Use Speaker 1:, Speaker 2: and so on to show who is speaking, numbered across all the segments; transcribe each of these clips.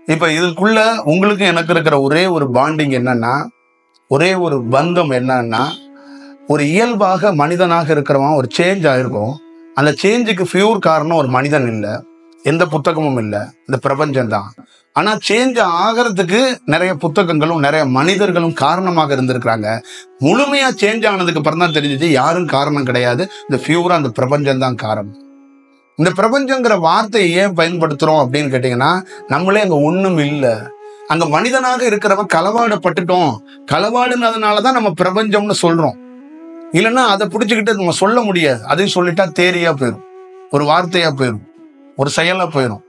Speaker 1: இப்ப இதுக்குள்ள உங்களுக்கு எனக்கு இருக்கிற ஒரே ஒரு பாண்டிங் என்னன்னா, ஒரே ஒரு பந்தம் என்னன்னா, ஒரு இயல்பாக மனிதனாக இருக்கிறவன் ஒரு சேஞ்ச் ஆயிருக்கும். அந்த சேஞ்சுக்கு பியூர் காரணம் ஒரு மனிதன் இல்ல, எந்த புத்தகமும் இல்ல, இந்த பிரபஞ்சம் தான். ஆனா சேஞ்ச் ஆகிறதுக்கு நிறைய புத்தகங்களும் நிறைய மனிதர்களும் காரணமாக இருந்திருக்கிறாங்க. முழுமையா சேஞ்ச் ஆனதுக்கு அப்புறம் தான் தெரிஞ்சிச்சு யாரும் காரணம் கிடையாது, இந்த பியூரா அந்த பிரபஞ்சம் தான் காரணம். இந்த பிரபஞ்சங்கிற வார்த்தையை ஏன் பயன்படுத்துறோம் அப்படின்னு கேட்டீங்கன்னா, நம்மளே அங்க ஒண்ணும் இல்ல, அங்க மனிதனாக இருக்கிறவன் களவாடப்பட்டுட்டோம். களவாடுனதுனாலதான் நம்ம பிரபஞ்சம்னு சொல்றோம். இல்லைன்னா அதை பிடிச்சுக்கிட்டு நம்ம சொல்ல முடியாது. அதையும் சொல்லிட்டா தேரியா போயிடும், ஒரு வார்த்தையா போயிடும், ஒரு செயலா போயிடும்.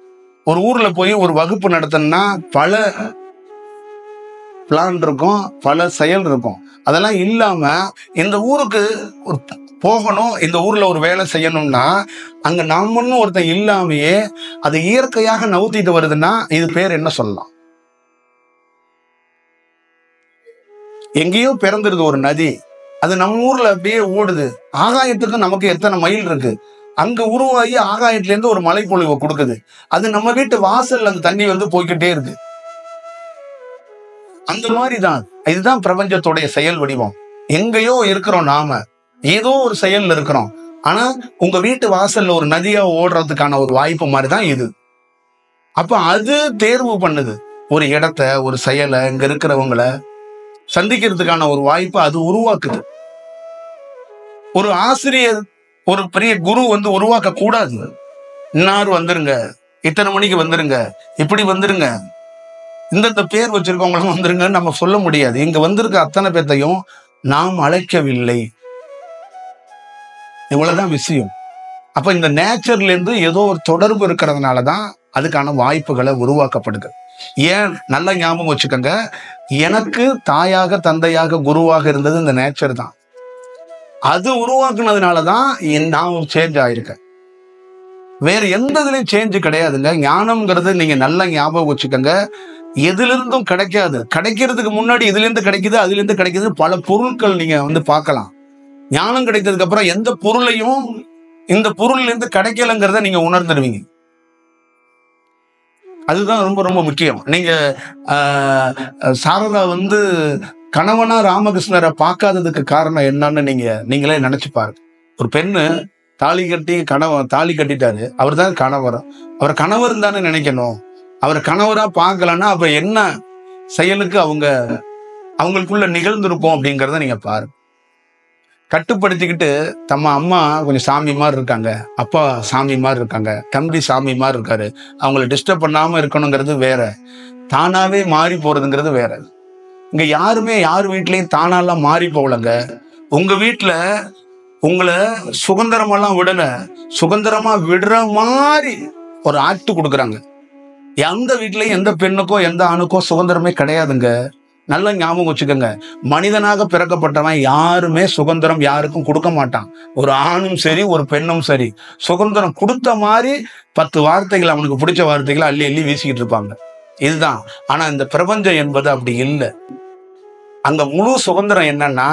Speaker 1: ஒரு ஊர்ல போய் ஒரு வகுப்பு நடத்தணும்னா பல பிளான் இருக்கும், பல செயல் இருக்கும். அதெல்லாம் இல்லாம இந்த ஊருக்கு ஒரு போகணும், இந்த ஊர்ல ஒரு வேலை செய்யணும்னா அங்க நம்மன்னு ஒருத்தன் இல்லாமையே அது இயற்கையாக நவுத்திட்டு வருதுன்னா இது பேர் என்ன சொல்லலாம்? எங்கேயோ பிறந்திருது ஒரு நதி, அது நம்ம ஊர்ல அப்படியே ஓடுது. ஆகாயத்துக்கு நமக்கு எத்தனை மைல் இருக்கு, அங்க உருவாகி ஆகாயத்துல இருந்து ஒரு மழை பொழிவை கொடுக்குது. அது நம்ம வீட்டு வாசல்ல அந்த தண்ணி வந்து போய்கிட்டே இருக்கு. அந்த மாதிரிதான் இதுதான் பிரபஞ்சத்துடைய செயல் வடிவம். எங்கேயோ இருக்கிறோம், நாம ஏதோ ஒரு செயல்ல இருக்கிறோம். ஆனா உங்க வீட்டு வாசல்ல ஒரு நதியா ஓடுறதுக்கான ஒரு வாய்ப்பு மாதிரிதான் இது. அப்ப அது தேர்வு பண்ணுது ஒரு இடத்த, ஒரு செயலை, இங்க இருக்கிறவங்களை சந்திக்கிறதுக்கான ஒரு வாய்ப்பு அது உருவாக்குது. ஒரு ஆசிரியர், ஒரு பெரிய குரு வந்து உருவாக்க கூடாது. இன்னார் வந்துருங்க, இத்தனை மணிக்கு வந்துருங்க, இப்படி வந்துருங்க, இந்த பேர் வச்சிருக்கவங்களும் வந்துருங்கன்னு நம்ம சொல்ல முடியாது. இங்க வந்திருக்க அத்தனை பேர்த்தையும் நாம் அழைக்கவில்லை, இவ்வளவுதான் விஷயம். அப்ப இந்த நேச்சர்ல இருந்து ஏதோ ஒரு தொடர்பு இருக்கிறதுனாலதான் அதுக்கான வாய்ப்புகளை உருவாக்கப்படுது. ஏன் நல்லா ஞாபகம் வச்சுக்கோங்க, எனக்கு தாயாக தந்தையாக குருவாக இருந்தது இந்த நேச்சர் தான். அது உருவாக்குனதுனாலதான் நான் ஒரு சேஞ்ச் ஆயிருக்கேன். வேற எந்த இதுலயும் சேஞ்ச் கிடையாதுங்க. ஞானம்ங்கிறது நீங்க நல்லா ஞாபகம் வச்சுக்கோங்க, எதுல இருந்தும் கிடைக்காது. கிடைக்கிறதுக்கு முன்னாடி இதுல இருந்து கிடைக்குது, அதுல இருந்து கிடைக்குது, பல பொருட்கள் நீங்க வந்து பார்க்கலாம். ஞானம் கிடைத்ததுக்கு அப்புறம் எந்த பொருளையும் இந்த பொருள்ல இருந்து கிடைக்கலங்கிறத நீங்க உணர்ந்துடுவீங்க. அதுதான் ரொம்ப ரொம்ப முக்கியம். நீங்க சாரதா வந்து கணவனா ராமகிருஷ்ணரை பார்க்காததுக்கு காரணம் என்னன்னு நீங்களே நினைச்சு பாருங்க. ஒரு பெண்ணு தாலி கட்டிட்டாரு, அவர் தான் கணவர், அவர் கணவர் தானே நினைக்கணும். அவர் கணவரா பார்க்கலன்னா அப்ப என்ன செயலுக்கு அவங்களுக்குள்ள நிகழ்ந்திருக்கும் அப்படிங்கிறத நீங்க பாருங்க. கட்டுப்படுத்திக்கிட்டு தம்ம அம்மா கொஞ்சம் சாமி மாதிரி இருக்காங்க, அப்பா சாமி மாதிரி இருக்காங்க, தம்பி சாமி மாதிரி இருக்காரு, அவங்களை டிஸ்டர்ப் பண்ணாம இருக்கணுங்கிறது வேற, தானாவே மாறி போறதுங்கிறது வேற. இங்க யாருமே யார் வீட்லயும் தானாலாம் மாறி போகலங்க. உங்க வீட்டுல உங்களை சுதந்திரமெல்லாம் விடல, சுதந்திரமா விடுற மாதிரி ஒரு ஆக்ட் கொடுக்குறாங்க. எந்த வீட்லயும் எந்த பெண்ணுக்கோ எந்த ஆணுக்கோ சுதந்திரமே கிடையாதுங்க. நல்ல ஞாபகம் வச்சுக்கோங்க. மனிதனாக பிறக்கப்பட்டவன் யாருமே சுதந்திரம் யாருக்கும் கொடுக்க மாட்டான். ஒரு ஆணும் சரி, ஒரு பெண்ணும் சரி, சுதந்திரம் கொடுத்த மாதிரி 10 வார்த்தைகள் அவனுக்கு பிடிச்ச வார்த்தைகளை அள்ளி அள்ளி வீசிக்கிட்டு இருப்பாங்க. இதுதான். ஆனா இந்த பிரபஞ்சம் என்பது அப்படி இல்லை. அங்க முழு சுதந்திரம் என்னன்னா,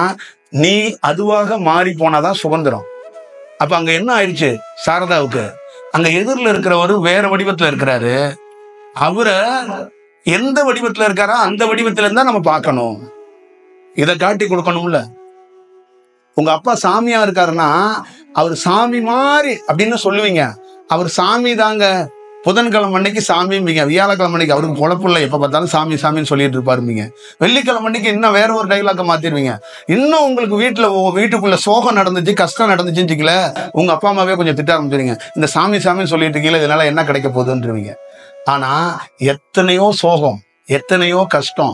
Speaker 1: நீ அதுவாக மாறி போனாதான் சுதந்திரம். அப்ப அங்க என்ன ஆயிடுச்சு சாரதாவுக்கு, அங்க எதிரில் இருக்கிறவரு வேற வடிவத்துல இருக்கிறாரு, அவரை எந்த வடிவத்துல இருக்காரோ அந்த வடிவத்துல இருந்தா நம்ம பார்க்கணும், இதை காட்டி கொடுக்கணும்ல. உங்க அப்பா சாமியா இருக்காருன்னா அவர் சாமி மாதிரி அப்படின்னு சொல்லுவீங்க. அவர் சாமி தாங்க. புதன்கிழமை அன்னைக்கு சாமிங்க, வியாழக்கிழமை அன்னைக்கு அவருக்கு பொழப்பு இல்லை, எப்ப பார்த்தாலும் சாமி சாமின்னு சொல்லிட்டு இருப்பாருங்க. வெள்ளிக்கிழமை அன்னைக்கு இன்னும் வேற ஒரு டைலாக்க மாத்திருவீங்க. இன்னும் உங்களுக்கு வீட்டுக்குள்ள சோகம் நடந்துச்சு, கஷ்டம் நடந்துச்சுன்னு உங்க அப்பா அம்மாவே கொஞ்சம் திட்ட ஆரம்பிச்சிருங்க. இந்த சாமி சாமின்னு சொல்லிட்டு இருக்கீங்களா, இதனால என்ன கிடைக்க போகுதுன்றீங்க. ஆனா எத்தனையோ சோகம், எத்தனையோ கஷ்டம்,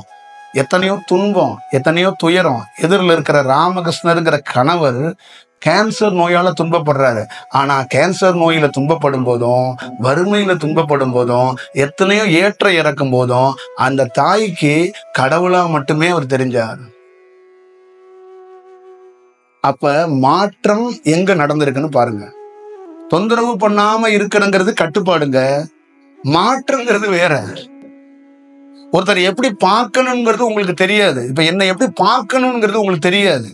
Speaker 1: எத்தனையோ துன்பம், எத்தனையோ துயரம். எதிரில் இருக்கிற ராமகிருஷ்ணருங்கிற கணவர் கேன்சர் நோயால துன்பப்படுறாரு. ஆனா கேன்சர் நோயில துன்பப்படும் போதும், வறுமையில துன்பப்படும் போதும், எத்தனையோ ஏற்ற இறக்கும் போதும் அந்த தாய்க்கு கடவுளா மட்டுமே அவர் தெரிஞ்சார். அப்ப மாற்றம் எங்க நடந்திருக்குன்னு பாருங்க. தொந்தரவு பண்ணாம இருக்கிறங்கிறது கட்டுப்பாடுங்க, மாற்றங்கிறது வேற. ஒருத்தர் எப்படி பார்க்கணுங்கிறது உங்களுக்கு தெரியாது. இப்ப என்ன எப்படி பார்க்கணுங்கிறது உங்களுக்கு தெரியாது.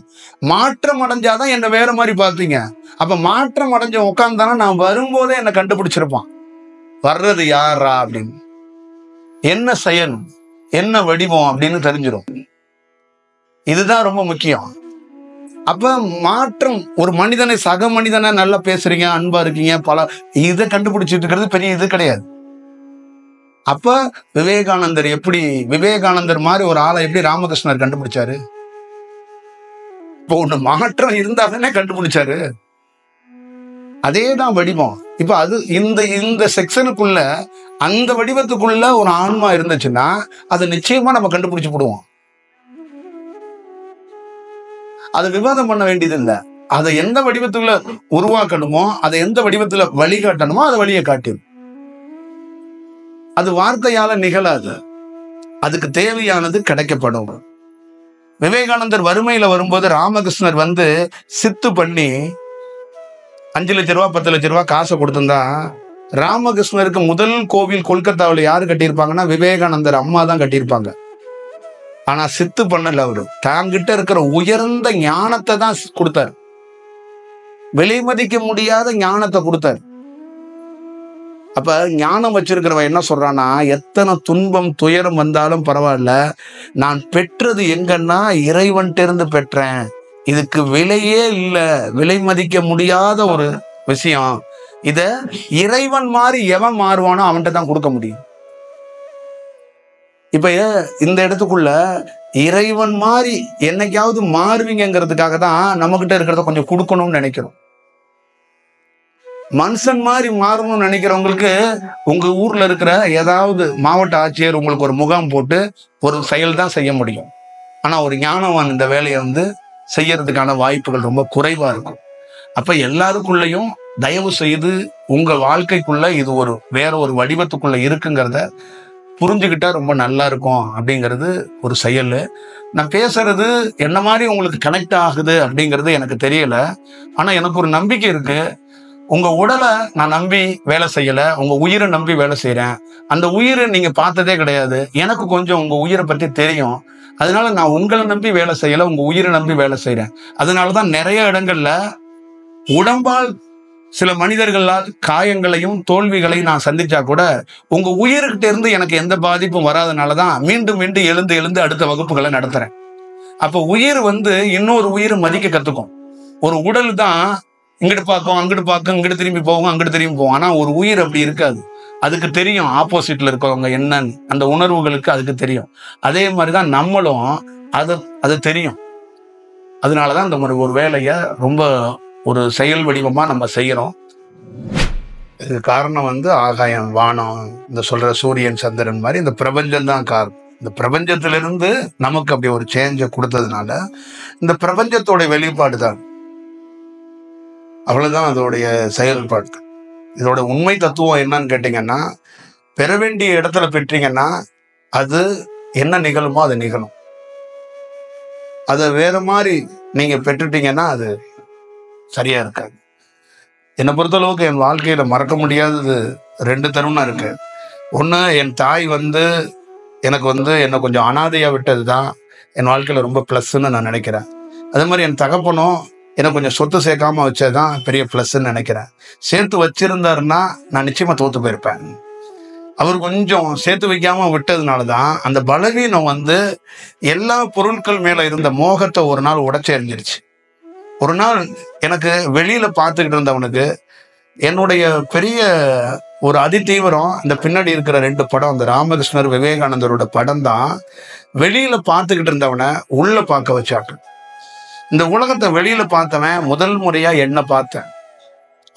Speaker 1: மாற்றம் அடைஞ்சாதான் என்ன வேற மாதிரி பார்த்தீங்க. அப்ப மாற்றம் அடைஞ்ச உட்கார்ந்தானா நான் வரும்போதே என்ன கண்டுபிடிச்சிருப்பான், வர்றது யாரா அப்படின்னு. என்ன செயல், என்ன வடிவம் அப்படின்னு தெரிஞ்சிடும். இதுதான் ரொம்ப முக்கியம். அப்ப மாற்றம், ஒரு மனிதனை, சக மனிதனை நல்லா பேசுறீங்க, அன்பா இருக்கீங்க, பல இதை கண்டுபிடிச்சிட்டு இருக்கிறது பெரிய இது கிடையாது. அப்ப விவேகானந்தர் எப்படி, விவேகானந்தர் மாதிரி ஒரு ஆளை எப்படி ராமகிருஷ்ணர் கண்டுபிடிச்சாரு? இப்போ ஒண்ணு மாற்றம் இருந்தா தானே கண்டுபிடிச்சாரு. அதேதான் வடிவம். இப்ப அது இந்த செக்ஷனுக்குள்ள, அந்த வடிவத்துக்குள்ள ஒரு ஆன்மா இருந்துச்சுன்னா அதை நிச்சயமா நம்ம கண்டுபிடிச்சு போடுவோம். அதை விவாதம் பண்ண வேண்டியது இல்லை. அதை எந்த வடிவத்துல உருவாக்கணுமோ, அதை எந்த வடிவத்துல வழிகாட்டணுமோ அதை வழியை காட்டும். அது வார்த்தையால நிகழாது. அதுக்கு தேவையானது கிடைக்கப்படும். விவேகானந்தர் வறுமையில வரும்போது ராமகிருஷ்ணர் வந்து சித்து பண்ணி 5 லட்ச ரூபா 10 லட்ச ரூபா காசை கொடுத்திருந்தா, ராமகிருஷ்ணருக்கு முதல் கோவில் கொல்கத்தாவில் யாரு கட்டியிருப்பாங்கன்னா விவேகானந்தர் அம்மா தான் கட்டியிருப்பாங்க. ஆனா சித்து பண்ணல. அவரு தாங்கிட்ட இருக்கிற உயர்ந்த ஞானத்தை தான் கொடுத்தார். விலை மதிக்க முடியாத ஞானத்தை கொடுத்தார். அப்ப ஞானம் வச்சிருக்கிறவன் என்ன சொல்றான்னா, எத்தனை துன்பம் துயரம் வந்தாலும் பரவாயில்ல, நான் பெற்றது எங்கன்னா இறைவன்கிட்ட இருந்து பெற்றேன். இதுக்கு விலையே இல்லை, விலை மதிக்க முடியாத ஒரு விஷயம். இத இறைவன் மாதிரி எவன் மாறுவானோ அவன்கிட்ட தான் கொடுக்க முடியும். இப்ப இந்த இடத்துக்குள்ள இறைவன் மாதிரி என்னைக்காவது மாறுவீங்கிறதுக்காக தான் நம்ம கிட்ட இருக்கிறத கொஞ்சம் கொடுக்கணும்னு நினைக்கிறோம். மனுஷன் மாதிரி மாறணும்னு நினைக்கிறவங்களுக்கு உங்க ஊர்ல இருக்கிற ஏதாவது மாவட்ட ஆட்சியர் உங்களுக்கு ஒரு முகாம் போட்டு ஒரு செயல் தான் செய்ய முடியும். ஆனா ஒரு ஞானவான் இந்த வேலையை வந்து செய்யறதுக்கான வாய்ப்புகள் ரொம்ப குறைவா இருக்கும். அப்ப எல்லாருக்குள்ளயும் தயவு செய்து உங்க வாழ்க்கைக்குள்ள இது ஒரு வேற ஒரு வடிவத்துக்குள்ள இருக்குங்கிறத புரிஞ்சுக்கிட்டா ரொம்ப நல்லா இருக்கும். அப்படிங்கிறது ஒரு செயல். நான் பேசுறது என்ன மாதிரி உங்களுக்கு கனெக்ட் ஆகுது அப்படிங்கிறது எனக்கு தெரியல. ஆனா எனக்கு ஒரு நம்பிக்கை இருக்கு. உங்க உடலை நான் நம்பி வேலை செய்யல, உங்க உயிரை நம்பி வேலை செய்யறேன். அந்த உயிரை நீங்க பார்த்ததே கிடையாது. எனக்கு கொஞ்சம் உங்க உயிரை பற்றி தெரியும். அதனால நான் உங்களை நம்பி வேலை செய்யல, உங்க உயிரை நம்பி வேலை செய்யறேன். அதனாலதான் நிறைய இடங்கள்ல உடம்பால் சில மனிதர்களால் காயங்களையும் தோல்விகளையும் நான் சந்திச்சா கூட உங்க உயிர்கிட்ட இருந்து எனக்கு எந்த பாதிப்பும் வராதனாலதான் மீண்டும் மீண்டும் எழுந்து அடுத்த வகுப்புகளை நடத்துறேன். அப்ப உயிர் வந்து இன்னொரு உயிர் மதிக்க கத்துக்கும். ஒரு உடல் தான் இங்கிட்டு பார்க்கும், அங்கிட்டு பார்க்கும், இங்கிட்டு திரும்பி போகும், அங்கிட்டு திரும்பி போகும். ஆனா ஒரு உயிர் அப்படி இருக்காது. அதுக்கு தெரியும் ஆப்போசிட்ல இருக்கவங்க என்னன்னு, அந்த உணர்வுகளுக்கு அதுக்கு தெரியும். அதே மாதிரிதான் நம்மளும் அது தெரியும். அதனாலதான் இந்த மாதிரி ஒரு வேலையை ரொம்ப ஒரு செயல் வடிவமா நம்ம செய்யறோம். இது காரணம் வந்து ஆகாயம், வானம், இந்த சொல்ற சூரியன் சந்திரன் மாதிரி இந்த பிரபஞ்சம் தான் காரணம். இந்த பிரபஞ்சத்திலிருந்து நமக்கு அப்படி ஒரு சேஞ்சை கொடுத்ததுனால இந்த பிரபஞ்சத்தோட வெளிப்பாடு தான். அவ்வளவுதான் அதோடைய செயல்பாடு. இதோட உண்மை தத்துவம் என்னன்னு கேட்டீங்கன்னா, பெற வேண்டிய இடத்துல பெற்றீங்கன்னா அது என்ன நிகழுமோ அது நிகழும். அதை வேற மாதிரி நீங்க பெற்றுட்டீங்கன்னா அது சரியா இருக்காது. என்னை பொறுத்தளவுக்கு என் வாழ்க்கையில மறக்க முடியாதது 2 தருணம் இருக்கு. ஒண்ணு, என் தாய் வந்து எனக்கு வந்து என்னை கொஞ்சம் அனாதையா விட்டது தான் என் வாழ்க்கையில ரொம்ப பிளஸ்ன்னு நான் நினைக்கிறேன். அதே மாதிரி என் தகப்பனும் எனக்கு கொஞ்சம் சொத்து சேர்க்காம வச்சதுதான் பெரிய பிளஸ்ன்னு நினைக்கிறேன். சேர்த்து வச்சிருந்தாருன்னா நான் நிச்சயமா தோத்து போயிருப்பேன். அவர் கொஞ்சம் சேர்த்து வைக்காம விட்டதுனாலதான் அந்த பலவீனம் வந்து எல்லா பொருட்கள் மேல இருந்த மோகத்தை ஒரு நாள் உடைச்சு எறிஞ்சிருச்சு. ஒரு நாள் எனக்கு வெளியில பார்த்துக்கிட்டு இருந்தவனுக்கு என்னுடைய பெரிய ஒரு அதிதீவிரம் இந்த பின்னாடி இருக்கிற 2 படம், அந்த ராமகிருஷ்ணர் விவேகானந்தரோட படம் தான் வெளியில பார்த்துக்கிட்டு இருந்தவனை உள்ள பார்க்க வச்சாட்டு. இந்த உலகத்தை வெளியில பார்த்தவன் முதல் முறையா என்ன பார்த்தேன்.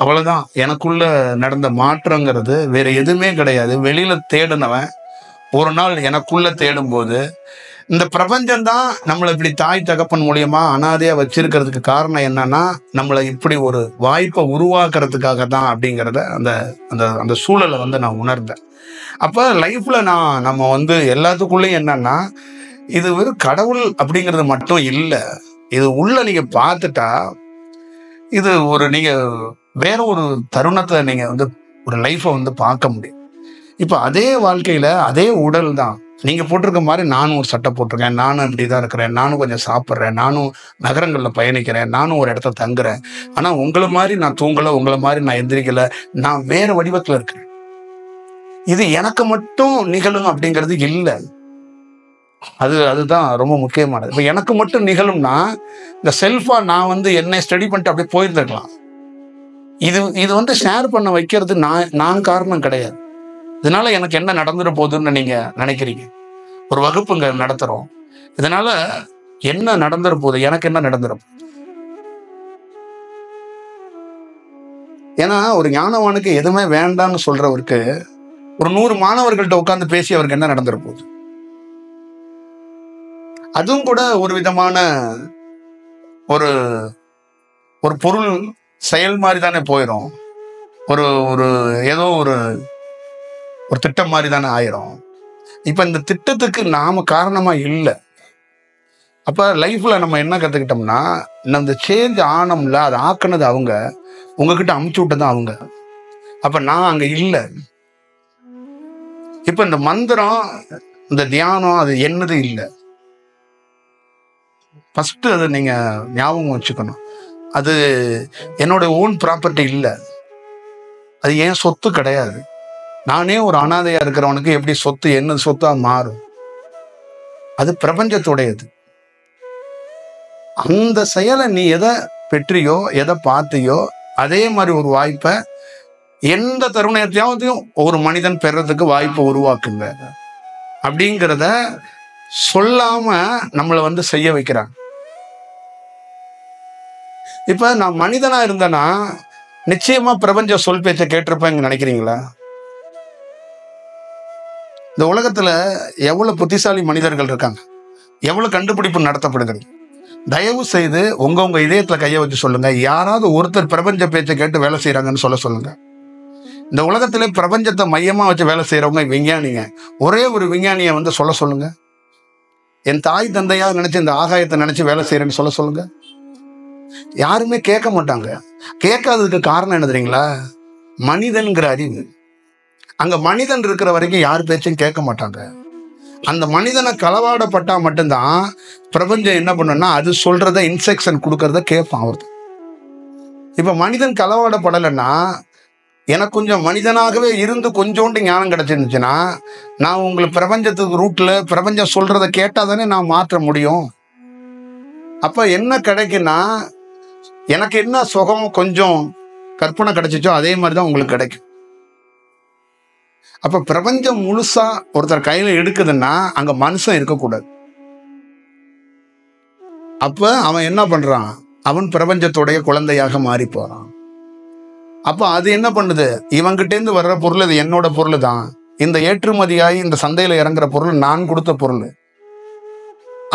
Speaker 1: அவ்வளவுதான் எனக்குள்ள நடந்த மாற்றங்கிறது. வேற எதுவுமே கிடையாது. வெளியில தேடினவன் ஒரு நாள் எனக்குள்ள தேடும் போது இந்த பிரபஞ்சம்தான் நம்மளை இப்படி தாய் தகப்பன் மூலியமா அனாதையா வச்சிருக்கிறதுக்கு காரணம் என்னன்னா, நம்மளை இப்படி ஒரு வாய்ப்பை உருவாக்குறதுக்காக தான் அப்படிங்கிறத அந்த அந்த அந்த சூழலை வந்து நான் உணர்ந்தேன். அப்ப லைஃப்ல நம்ம வந்து எல்லாத்துக்குள்ளேயும் என்னன்னா, இது வெறும் கடவுள் அப்படிங்கிறது மட்டும் இல்லை. இது உள்ள நீங்க பார்த்துட்டா இது ஒரு நீங்க வேற ஒரு தருணத்தை நீங்க வந்து ஒரு லைஃப்பை வந்து பார்க்க முடியும். இப்ப அதே வாழ்க்கையில அதே உடல் தான் நீங்க போட்டிருக்க மாதிரி நானும் ஒரு சட்டை போட்டிருக்கேன், நானும் இப்படிதான் இருக்கிறேன், நானும் கொஞ்சம் சாப்பிட்றேன், நானும் நகரங்கள்ல பயணிக்கிறேன், நானும் ஒரு இடத்துல தங்குறேன். ஆனா உங்களை மாதிரி நான் தூங்கல, உங்களை மாதிரி நான் எந்திரிக்கல, நான் வேற வடிவத்துல இருக்கிறேன். இது எனக்கு மட்டும் நிகழும் அப்படிங்கிறது இல்லை. அதுதான் ரொம்ப முக்கியமானது. இப்போ எனக்கு மட்டும் நிகழும்னா இந்த செல்ஃபா நான் வந்து என்னை ஸ்டடி பண்ணிட்டு அப்படியே போயிருந்துருக்கலாம். இது ஷேர் பண்ண வைக்கிறது நான் காரணம் கிடையாது. இதனால எனக்கு என்ன நடந்துட போகுதுன்னு நீங்க நினைக்கிறீங்க? ஒரு வகுப்புங்க நடத்துறோம், இதனால என்ன நடந்துட போகுது, எனக்கு என்ன நடந்துட போகுது? ஏன்னா ஒரு ஞானவானுக்கு எதுவுமே வேண்டாம்னு சொல்றவருக்கு ஒரு 100 மாணவர்கள்ட்ட உட்கார்ந்து பேசி அவருக்கு என்ன நடந்துட போகுது? அதுவும் கூட ஒரு விதமான ஒரு ஒரு பொருள் செயல் மாதிரி தானே போயிடும். ஒரு ஒரு ஏதோ ஒரு ஒரு திட்டம் மாதிரி தானே ஆயிரும். இப்ப இந்த திட்டத்துக்கு நாம காரணமா இல்லை. அப்ப லைஃப்ல நம்ம என்ன கத்துக்கிட்டோம்னா, இந்த சேஞ்ச் ஆனோம்ல, அதை ஆக்குனது அவங்க, உங்ககிட்ட அமுச்சு விட்டது அவங்க. அப்ப நான் அங்க இல்லை. இப்ப இந்த மந்திரம், இந்த தியானம் அது என்னது இல்லை. ஃபர்ஸ்ட் அதை நீங்க ஞாபகம் வச்சுக்கணும். அது என்னோட ஓன் ப்ராப்பர்ட்டி இல்லை, அது ஏன் சொத்து கிடையாது. நானே ஒரு அனாதையா இருக்கிறவனுக்கு எப்படி சொத்து என்ன சொத்தா மாறும்? அது பிரபஞ்சத்துடையது. அந்த செயலை நீ எதை பெற்றியோ எதை பார்த்தியோ அதே மாதிரி ஒரு வாய்ப்பை எந்த தருணத்தையாவதையும் ஒரு மனிதன் பெறறதுக்கு வாய்ப்பை உருவாக்குங்க அப்படிங்கிறத சொல்லாம நம்மளை செய்ய வைக்கிறாங்க. இப்ப நான் மனிதனா இருந்தேன்னா நிச்சயமா பிரபஞ்ச சொல் பேச்சை கேட்டிருப்பேன் நினைக்கிறீங்களா? இந்த உலகத்துல எவ்வளவு புத்திசாலி மனிதர்கள் இருக்காங்க, எவ்வளவு கண்டுபிடிப்பு நடத்தப்படுகிறது. தயவு செய்து உங்க இதயத்துல கையை வச்சு சொல்லுங்க, யாராவது ஒருத்தர் பிரபஞ்ச பேச்சை கேட்டு வேலை செய்யறாங்கன்னு சொல்லுங்க. இந்த உலகத்திலே பிரபஞ்சத்தை மையமா வச்சு வேலை செய்யறவங்க விஞ்ஞானிங்க. ஒரே ஒரு விஞ்ஞானிய சொல்லுங்க. என் தாய் தந்தையா நினைச்சு இந்த ஆகாயத்தை நினைச்சு வேலை செய்யறேன்னு சொல்லுங்க. யாருமே கேட்க மாட்டாங்க. கேட்காததுக்கு காரணம் என்ன தெரியுங்களா? மனிதன்கிற அறிவு. அங்க மனிதன் இருக்கிற வரைக்கும் யார் பேச்சும் கேட்க மாட்டாங்க. அந்த மனிதனை களவாடப்பட்டா மட்டும்தான் பிரபஞ்சம் என்ன பண்ணுன்னா அது சொல்றத இன்ஸ்ட்ரக்ஷன் கொடுக்கறத கேட்பான் அவருக்கு. இப்ப மனிதன் களவாடப்படலைன்னா, எனக்கு கொஞ்சம் மனிதனாகவே இருந்து கொஞ்சோண்டு ஞானம் கிடைச்சிருந்துச்சுன்னா, நான் உங்களுக்கு பிரபஞ்சத்துக்கு ரூட்ல பிரபஞ்சம் சொல்றதை கேட்டாதானே நான் மாற்ற முடியும். அப்ப என்ன கிடைக்குன்னா, எனக்கு என்ன சுகம் கொஞ்சம் கற்பனை கிடைச்சிச்சோ அதே மாதிரிதான் உங்களுக்கு கிடைக்கும். அப்ப பிரபஞ்சம் முழுசா ஒருத்தர் கையில எடுக்குதுன்னா அங்க மனுஷன் இருக்கக்கூடாது. அப்ப அவன் என்ன பண்றான்? அவன் பிரபஞ்சத்துடைய குழந்தையாக மாறி போறான். அப்ப அது என்ன பண்ணுது? இவங்கிட்ட இருந்து வர்ற பொருள் இது என்னோட பொருள் தான். இந்த ஏற்றுமதியாகி இந்த சந்தையில இறங்குற பொருள் நான் கொடுத்த பொருள்,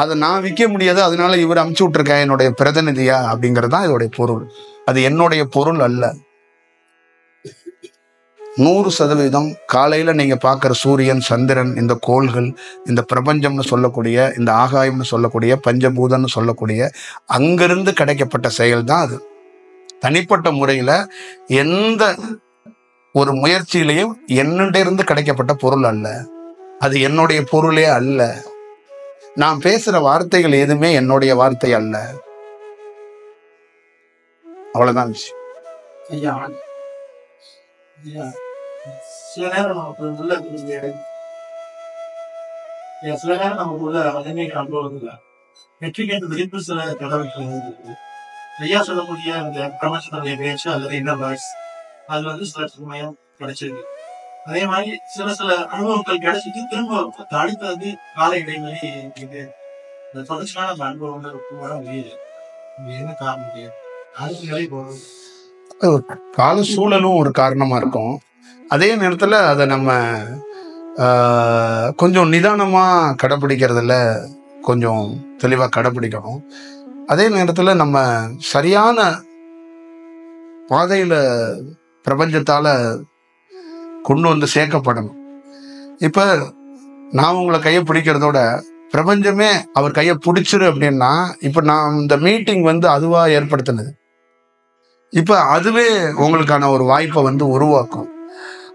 Speaker 1: அதை நான் விற்க முடியாது. அதனால இவர் அமுச்சு விட்டுருக்க என்னுடைய பிரதிநிதியா அப்படிங்கிறது தான் இதோடைய பொருள். அது என்னுடைய பொருள் அல்ல. 100% காலையில நீங்க பார்க்குற சூரியன், சந்திரன், இந்த கோள்கள், இந்த பிரபஞ்சம்னு சொல்லக்கூடிய, இந்த ஆகாயம்னு சொல்லக்கூடிய, பஞ்சபூதம்னு சொல்லக்கூடிய அங்கிருந்து கிடைக்கப்பட்ட செயல் தான் அது. தனிப்பட்ட முறையில எந்த ஒரு முயற்சியிலையும் என்னிட்ட இருந்து கிடைக்கப்பட்ட பொருள் அல்ல. அது என்னுடைய பொருளே அல்ல. நான் பேசுற வார்த்தைகள் எதுவுமே என்னுடைய வார்த்தை அல்ல. அவ்வளவுதான் விஷயம்.
Speaker 2: சில நேரம் நமக்கு உள்ள சில நேரம் நமக்குள்ள வலிமை காண்பதில்லை. வெற்றிக்கு விழிப்பு சில கடவுள் ஐயா சொல்லக்கூடிய அந்த பிரபஞ்சத்துடைய பேச்சு அல்லது என்ன வாய்ஸ் அது சில சமயம் கிடைச்சிருக்கு. அதே மாதிரி சில அனுபவங்கள் கிடைச்சிட்டு திரும்ப அடுத்தது கால இடைவெளி இது தொடர்ச்சியான நம்ம அனுபவங்கள் வர முடியுது. என்ன காரணம்? அடுத்த நிலை போகும்.
Speaker 1: கால சூழலும் ஒரு காரணமா இருக்கும். அதே நேரத்துல அதை நம்ம கொஞ்சம் நிதானமா கடைப்பிடிக்கிறதுல கொஞ்சம் தெளிவா கடைப்பிடிக்கணும். அதே நேரத்துல நம்ம சரியான பாதையில பிரபஞ்சத்தால கொண்டு சேர்க்கப்படணும். இப்ப நான் உங்களை கையை பிடிக்கிறதோட பிரபஞ்சமே அவர் கையை பிடிச்சிரு அப்படின்னா, இப்ப நான் இந்த மீட்டிங் அதுவா ஏற்படுத்தினது. இப்ப அதுவே உங்களுக்கான ஒரு வாய்ப்பை உருவாக்கும்.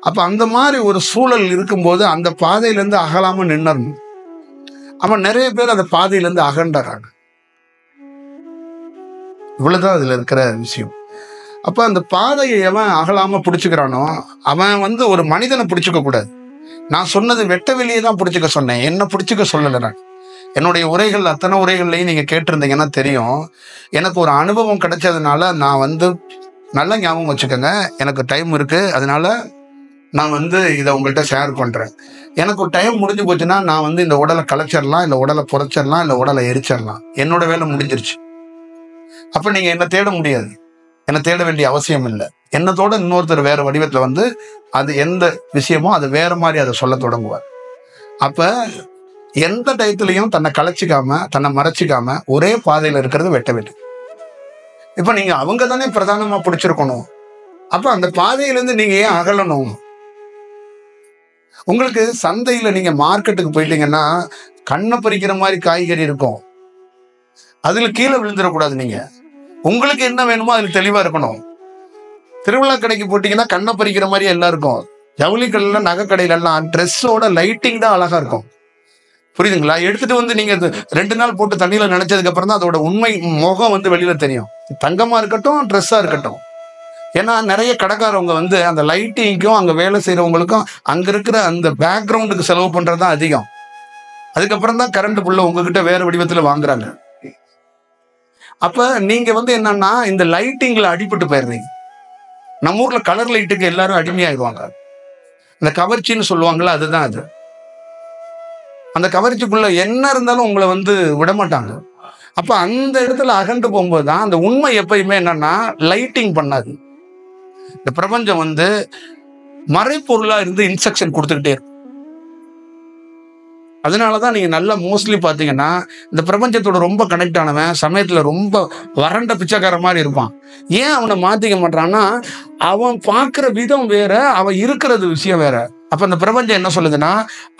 Speaker 1: அப்ப அந்த மாதிரி ஒரு சூழல் இருக்கும்போது அந்த பாதையிலேருந்து அகலாம நின்னணும். அவன் நிறைய பேர் அந்த பாதையிலேருந்து அகன்றாங்க. இவ்வளவுதான் அதுல இருக்கிற விஷயம். அப்ப அந்த பாதையை எவன் அகலாம பிடிச்சுக்கிறானோ அவன் ஒரு மனிதனை பிடிச்சுக்க கூடாது. நான் சொன்னது வெட்ட வெளியே தான் பிடிச்சிக்க சொன்னேன், என்ன பிடிச்சிக்க சொல்லலை. நான் என்னுடைய உரைகள் அத்தனை உரைகள்லையும் நீங்க கேட்டிருந்தீங்கன்னா தெரியும். எனக்கு ஒரு அனுபவம் கிடைச்சதுனால நான் நல்ல ஞாபகம் வச்சுக்கோங்க, எனக்கு டைம் இருக்கு, அதனால நான் இதை உங்கள்கிட்ட ஷேர் பண்றேன். எனக்கு ஒரு டைம் முடிஞ்சு போச்சுன்னா நான் இந்த உடலை கலைச்சிடலாம், இல்லை உடலை புதைச்சிடலாம், இல்லை உடலை எரிச்சிடலாம். என்னோட வேலை முடிஞ்சிருச்சு. அப்ப நீங்க என்ன தேட முடியாது, என்ன தேட வேண்டிய அவசியம் இல்லை. என்னத்தோட இன்னொருத்தர் வேற வடிவத்துல அது எந்த விஷயமோ அது வேற மாதிரி அதை சொல்ல தொடங்குவார். அப்ப எந்த டயத்துலையும் தன்னை கலைச்சிக்காம தன்னை மறைச்சிக்காம ஒரே பாதையில இருக்கிறது வெட்ட வெளி. இப்ப நீங்க அவங்க தானே பிரதானமா பிடிச்சிருக்கணும். அப்ப அந்த பாதையிலிருந்து நீங்க ஏன் அகலணும்? உங்களுக்கு சந்தையில நீங்க மார்க்கெட்டுக்கு போயிட்டீங்கன்னா கண்ணை பறிக்கிற மாதிரி காய்கறி இருக்கும், அதுல கீழே விழுந்துடக்கூடாது. நீங்க உங்களுக்கு என்ன வேணுமோ அதுல தெளிவா இருக்கணும். திருவிழா கடைக்கு போட்டீங்கன்னா கண்ணை பறிக்கிற மாதிரி எல்லாம் இருக்கும். ஜவுளி கடையில, நகை கடையில எல்லாம் ட்ரெஸ்ஸோட லைட்டிங் தான் அழகா இருக்கும். புரியுதுங்களா? எடுத்துட்டு நீங்க 2 நாள் போட்டு தண்ணியில நினைச்சதுக்கு அப்புறம் தான் அதோட உண்மை முகம் வெளியில தெரியும். தங்கமா இருக்கட்டும், ட்ரெஸ்ஸா இருக்கட்டும். ஏன்னா நிறைய கடைக்காரவங்க அந்த லைட்டிங்க்கும் அங்க வேலை செய்யறவங்களுக்கும் அங்க இருக்கிற அந்த பேக்ரவுண்டுக்கு செலவு பண்றதுதான் அதிகம். அதுக்கப்புறம் தான் கரண்ட் புள்ள உங்ககிட்ட வேற வடிவத்துல வாங்குறாங்க. அப்ப நீங்க என்னன்னா இந்த லைட்டிங்ல அடிபட்டு போயிடுறீங்க. நம்ம ஊர்ல கலர் லைட்டுக்கு எல்லாரும் அடிமையாயிடுவாங்க. இந்த கவர்ச்சின்னு சொல்லுவாங்கல்ல, அதுதான் அது. அந்த கவர்ச்சிக்குள்ள என்ன இருந்தாலும் உங்களை விடமாட்டாங்க. அப்ப அந்த இடத்துல அகன்று போகும்போதுதான் அந்த உண்மை எப்பயுமே என்னன்னா லைட்டிங் பண்ணாது. இந்த பிரபஞ்சம் மறைப்பொருளா இருந்து இன்ஸ்ட்ரக்ஷன் கொடுத்துக்கிட்டே இருக்கும். அதனாலதான் நீங்க நல்லா மோஸ்ட்லி பாத்தீங்கன்னா இந்த பிரபஞ்சத்தோட ரொம்ப கனெக்ட் ஆனவன் சமயத்துல ரொம்ப வறண்ட பிச்சைக்கார மாதிரி இருப்பான். ஏன் அவனை மாத்திக்க மாட்டான்னா அவன் பார்க்கிற விதம் வேற, அவன் இருக்கிறது விஷயம் வேற. அப்ப அந்த பிரபஞ்சம் என்ன சொல்லுதுன்னா,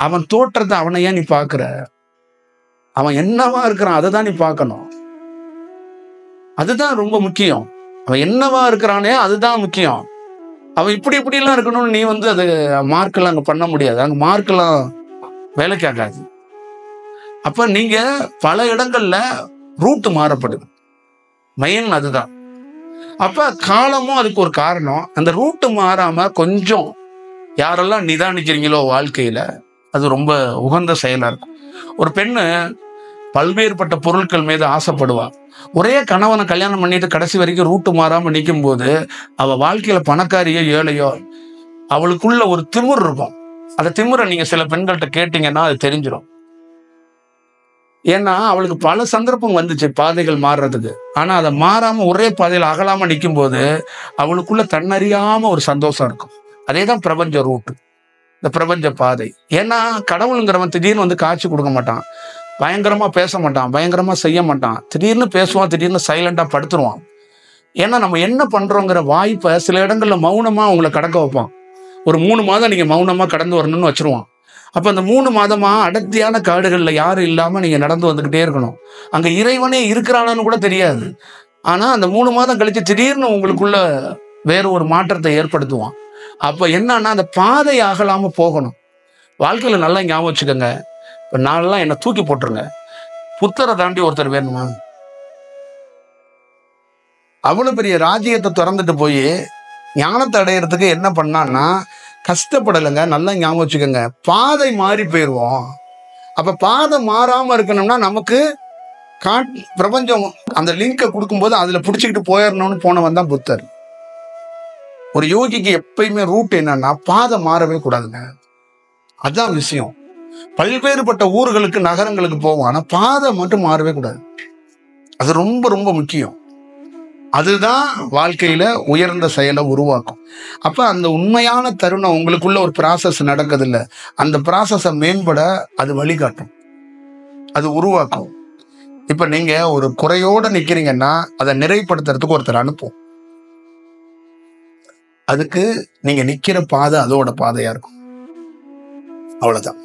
Speaker 1: அவன் தோற்றத்தை அவனை ஏன் நீ பாக்குற, அவன் என்னவா இருக்கிறான் அதை தான் நீ பார்க்கணும். அதுதான் ரொம்ப முக்கியம். அவன் என்னவா இருக்கிறானே அதுதான் முக்கியம். அவன் இப்படி எல்லாம் இருக்கணும்னு நீ அது மார்க்கெல்லாம் அங்க பண்ண முடியாது. அங்க மார்க்கெல்லாம் வேலைக்கு ஆகாது. அப்ப நீங்க பல இடங்கள்ல ரூட் மாறப்படுது, மெயின் அதுதான். அப்ப காலமும் அதுக்கு ஒரு காரணம். அந்த ரூட்டு மாறாம கொஞ்சம் யாரெல்லாம் நிதானிக்கிறீங்களோ வாழ்க்கையில அது ரொம்ப உகந்த செயலா இருக்கும். ஒரு பெண்ணு பல்வேறுபட்ட பொருட்கள் மீது ஆசைப்படுவா. ஒரே கணவனை கல்யாணம் பண்ணிட்டு கடைசி வரைக்கும் ரூட்டு மாறாம நிற்கும் போது அவ வாழ்க்கையில பணக்காரியோ ஏழையோ அவளுக்குள்ள ஒரு திமிர் இருக்கும். அந்த திமிரை நீங்க சில பெண்கள்கிட்ட கேட்டீங்கன்னா அது தெரிஞ்சிடும். ஏன்னா அவளுக்கு பல சந்தர்ப்பம் வந்துச்சு பாதைகள் மாறுறதுக்கு. ஆனா அதை மாறாம ஒரே பாதையில் அகலாம நிற்கும் போது அவளுக்குள்ள தன்னறியாம ஒரு சந்தோஷம் இருக்கும். அதேதான் பிரபஞ்ச ரூட்டு, இந்த பிரபஞ்ச பாதை. ஏன்னா கடவுளுங்கிறவன் திடீர்னு காட்சி கொடுக்க மாட்டான், பயங்கரமா பேச மாட்டான், பயங்கரமா செய்ய மாட்டான். திடீர்னு பேசுவான், திடீர்னு சைலண்டா படுத்துருவான். ஏன்னா நம்ம என்ன பண்றோங்கிற வாய்ப்பை சில இடங்கள்ல மௌனமா உங்களை கடக்க வைப்பான். ஒரு 3 மாதம் நீங்க மௌனமா கடந்து வரணும்னு வச்சிருவான். அப்ப அந்த 3 மாதமா அடர்த்தியான காடுகள்ல யாரும் இல்லாம நீங்க நடந்து வந்துகிட்டே இருக்கணும். அங்க இறைவனே இருக்கிறானான்னு கூட தெரியாது. ஆனா அந்த 3 மாதம் கழிச்சு திடீர்னு உங்களுக்குள்ள வேற ஒரு மாற்றத்தை ஏற்படுத்துவான். அப்ப என்னன்னா அந்த பாதை ஆகலாம போகணும். வாழ்க்கையில நல்லா ஞாபகம் வச்சுக்கோங்க. இப்ப நான்லாம் என்ன தூக்கி போட்டுருங்க, புத்தரை தாண்டி ஒருத்தர் வேணுமா? அவ்வளவு பெரிய ராஜ்யத்தை திறந்துட்டு போய் ஞானத்தை அடையிறதுக்கு என்ன பண்ணான்னா கஷ்டப்படலைங்க. நல்லா ஞாபகம் வச்சுக்கோங்க, பாதை மாறி போயிடுவோம். அப்ப பாதை மாறாம இருக்கணும்னா நமக்கு பிரபஞ்சம் அந்த லிங்கை கொடுக்கும்போது அதுல பிடிச்சிக்கிட்டு போயிடணும்னு போனவன் தான் புத்தர். ஒரு யோகிக்கு எப்பயுமே ரூட் என்னன்னா பாதை மாறவே கூடாதுங்க. அதான் விஷயம். பல்வேறுபட்ட ஊர்களுக்கு நகரங்களுக்கு போவோம், ஆனா பாதை மட்டும் மாறவே கூடாது. அது ரொம்ப ரொம்ப முக்கியம். அதுதான் வாழ்க்கையில உயர்ந்த செயலை உருவாக்கும். அப்ப அந்த உண்மையான தருணம் உங்களுக்குள்ள ஒரு ப்ராசஸ் நடக்குது இல்ல, அந்த ப்ராசஸை மேம்பட அது வழிகாட்டும், அது உருவாக்கும். இப்ப நீங்க ஒரு குறையோட நிக்கிறீங்கன்னா அதை நிறைப்படுத்துறதுக்கு ஒருத்தர் அனுப்பும். அதுக்கு நீங்க நிக்கிற பாதை அதோட பாதையா இருக்கும். அவ்வளவுதான்.